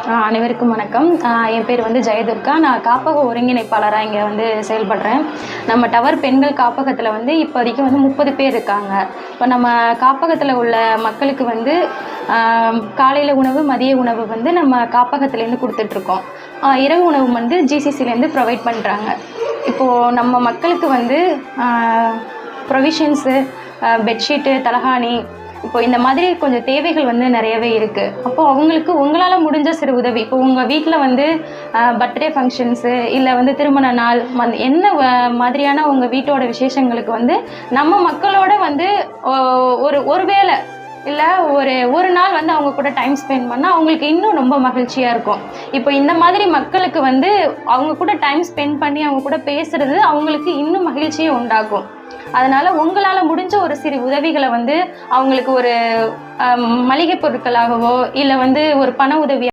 அனைவருக்கும் வணக்கம். என் பேர் வந்து ஜெயதுர்கா. நான் காப்பக ஒருங்கிணைப்பாளராக இங்கே வந்து செயல்படுறேன். நம்ம டவர் பெண்கள் காப்பகத்தில் வந்து இப்போதைக்கு வந்து 30 பேர் இருக்காங்க. இப்போ நம்ம காப்பகத்தில் உள்ள மக்களுக்கு வந்து காலையில் உணவு, மதிய உணவு வந்து நம்ம காப்பகத்துலேருந்து கொடுத்துட்ருக்கோம். இரவு உணவு வந்து ஜிசிசிலேருந்து ப்ரொவைட் பண்ணுறாங்க. இப்போது நம்ம மக்களுக்கு வந்து ப்ரொவிஷன்ஸு, பெட்ஷீட்டு, தலகாணி, இப்போ இந்த மாதிரி கொஞ்சம் தேவைகள் வந்து நிறையவே இருக்குது. அப்போது அவங்களுக்கு உங்களால் முடிஞ்ச சிறு உதவி, இப்போ உங்கள் வீட்டில் வந்து பர்த்டே ஃபங்க்ஷன்ஸு இல்லை வந்து திருமண நாள் என்ன மாதிரியான உங்கள் வீட்டோட விசேஷங்களுக்கு வந்து நம்ம மக்களோட வந்து ஒரு வேளை இல்லை ஒரு நாள் வந்து அவங்க கூட டைம் ஸ்பெண்ட் பண்ணால் அவங்களுக்கு இன்னும் ரொம்ப மகிழ்ச்சியாக இருக்கும். இப்போ இந்த மாதிரி மக்களுக்கு வந்து அவங்க கூட டைம் ஸ்பெண்ட் பண்ணி அவங்க கூட பேசுகிறது அவங்களுக்கு இன்னும் மகிழ்ச்சியை உண்டாக்கும். அதனால் உங்களால் முடிஞ்ச ஒரு சிறு உதவிகளை வந்து அவங்களுக்கு ஒரு மளிகை பொருட்களாகவோ இல்லை வந்து ஒரு பண உதவி